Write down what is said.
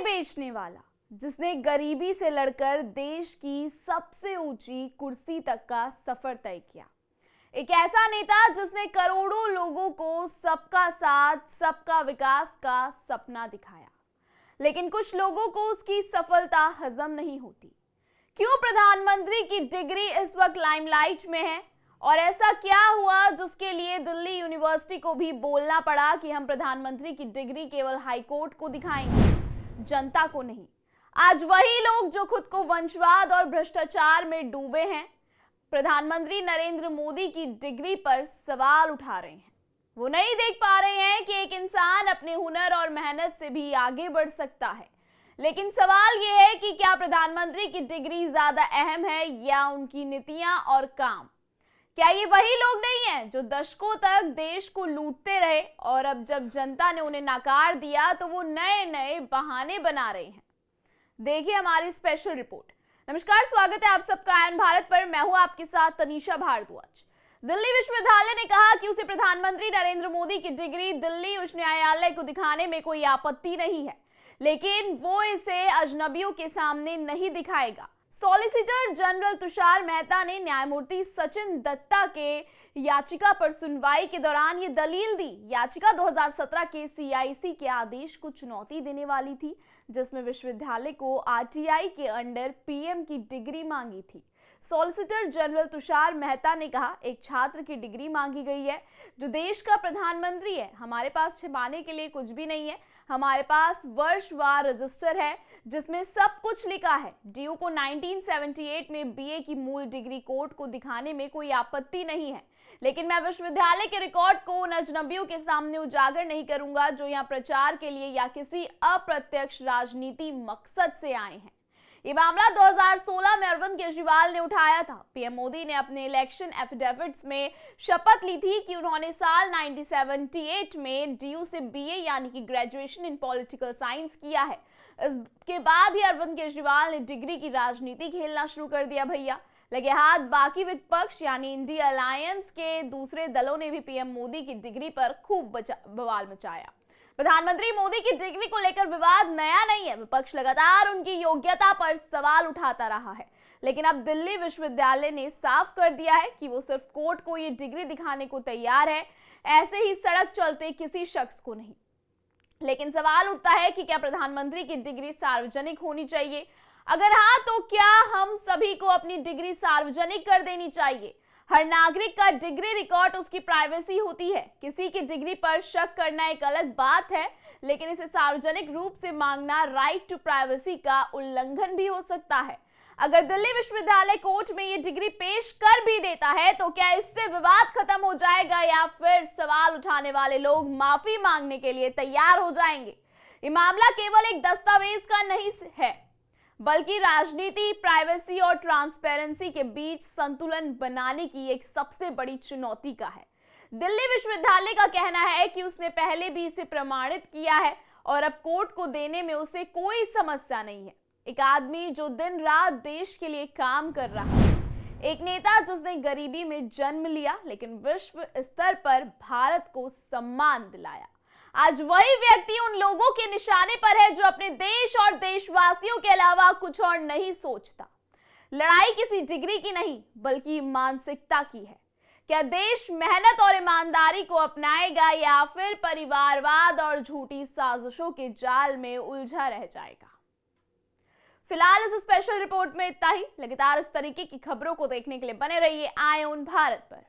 बेचने वाला जिसने गरीबी से लड़कर देश की सबसे ऊंची कुर्सी तक का सफर तय किया। एक ऐसा नेता जिसने करोड़ों लोगों को सबका साथ सबका विकास का सपना दिखाया, लेकिन कुछ लोगों को उसकी सफलता हजम नहीं होती। क्यों प्रधानमंत्री की डिग्री इस वक्त लाइमलाइट में है और ऐसा क्या हुआ जिसके लिए दिल्ली यूनिवर्सिटी को भी बोलना पड़ा कि हम प्रधानमंत्री की डिग्री केवल हाईकोर्ट को दिखाएंगे, जनता को नहीं। आज वही लोग जो खुद को वंशवाद और भ्रष्टाचार में डूबे हैं, प्रधानमंत्री नरेंद्र मोदी की डिग्री पर सवाल उठा रहे हैं। वो नहीं देख पा रहे हैं कि एक इंसान अपने हुनर और मेहनत से भी आगे बढ़ सकता है। लेकिन सवाल यह है कि क्या प्रधानमंत्री की डिग्री ज्यादा अहम है या उनकी नीतियां और काम? क्या ये वही लोग नहीं हैं जो दशकों तक देश को लूटते रहे और अब जब जनता ने उन्हें नकार दिया तो वो नए नए बहाने बना रहे हैं? देखिए हमारी स्पेशल रिपोर्ट। नमस्कार, स्वागत है आप सबका आयन भारत पर। मैं हूं आपके साथ तनीषा भारद्वाज। दिल्ली विश्वविद्यालय ने कहा कि उसे प्रधानमंत्री नरेंद्र मोदी की डिग्री दिल्ली उच्च न्यायालय को दिखाने में कोई आपत्ति नहीं है, लेकिन वो इसे अजनबियों के सामने नहीं दिखाएगा। सॉलिसिटर जनरल तुषार मेहता ने न्यायमूर्ति सचिन दत्ता के याचिका पर सुनवाई के दौरान ये दलील दी। याचिका 2017 के सीआईसी के आदेश को चुनौती देने वाली थी, जिसमें विश्वविद्यालय को आरटीआई के अंडर पीएम की डिग्री मांगी थी। सॉलिसिटर जनरल तुषार मेहता ने कहा, एक छात्र की डिग्री मांगी गई है जो देश का प्रधानमंत्री है। हमारे पास छिपाने के लिए कुछ भी नहीं है। हमारे पास वर्षवार रजिस्टर है जिसमें सब कुछ लिखा है। डीयू को 1978 में बीए की मूल डिग्री कोर्ट को दिखाने में कोई आपत्ति नहीं है, लेकिन मैं विश्वविद्यालय के रिकॉर्ड को उन अजनबियों के सामने उजागर नहीं करूंगा जो यहाँ प्रचार के लिए या किसी अप्रत्यक्ष राजनीति मकसद से आए हैं। ये मामला 2016 में अरविंद केजरीवाल ने उठाया था। पीएम मोदी ने अपने इलेक्शन एफिडेविट्स में शपथ ली थी कि उन्होंने साल 1978 में डीयू से बीए यानी कि ग्रेजुएशन इन पॉलिटिकल साइंस किया है। इसके बाद ही अरविंद केजरीवाल ने डिग्री की राजनीति खेलना शुरू कर दिया। भैया लगे हाथ बाकी विपक्ष यानी इंडिया अलायंस के दूसरे दलों ने भी पीएम मोदी की डिग्री पर खूब बवाल मचाया। प्रधानमंत्री मोदी की डिग्री को लेकर विवाद नया नहीं है। विपक्ष लगातार उनकी योग्यता पर सवाल उठाता रहा है, लेकिन अब दिल्ली विश्वविद्यालय ने साफ कर दिया है कि वो सिर्फ कोर्ट को ये डिग्री दिखाने को तैयार है, ऐसे ही सड़क चलते किसी शख्स को नहीं। लेकिन सवाल उठता है कि क्या प्रधानमंत्री की डिग्री सार्वजनिक होनी चाहिए? अगर हाँ, तो क्या हम सभी को अपनी डिग्री सार्वजनिक कर देनी चाहिए? हर नागरिक का डिग्री रिकॉर्ड उसकी प्राइवेसी होती है। किसी की डिग्री पर शक करना एक अलग बात है, लेकिन इसे सार्वजनिक रूप से मांगना राइट टू प्राइवेसी का उल्लंघन भी हो सकता है। अगर दिल्ली विश्वविद्यालय कोर्ट में ये डिग्री पेश कर भी देता है तो क्या इससे विवाद खत्म हो जाएगा या फिर सवाल उठाने वाले लोग माफी मांगने के लिए तैयार हो जाएंगे? ये मामला केवल एक दस्तावेज का नहीं है, बल्कि राजनीति, प्राइवेसी और ट्रांसपेरेंसी के बीच संतुलन बनाने की एक सबसे बड़ी चुनौती का है। दिल्ली विश्वविद्यालय का कहना है कि उसने पहले भी इसे प्रमाणित किया है और अब कोर्ट को देने में उसे कोई समस्या नहीं है। एक आदमी जो दिन रात देश के लिए काम कर रहा है, एक नेता जिसने गरीबी में जन्म लिया लेकिन विश्व स्तर पर भारत को सम्मान दिलाया, आज वही व्यक्ति उन लोगों के निशाने पर है जो अपने देश और देशवासियों के अलावा कुछ और नहीं सोचता। लड़ाई किसी डिग्री की नहीं बल्कि मानसिकता की है। क्या देश मेहनत और ईमानदारी को अपनाएगा या फिर परिवारवाद और झूठी साजिशों के जाल में उलझा रह जाएगा? फिलहाल इस स्पेशल रिपोर्ट में इतना ही। लगातार इस तरीके की खबरों को देखने के लिए बने रहिए आयन भारत पर।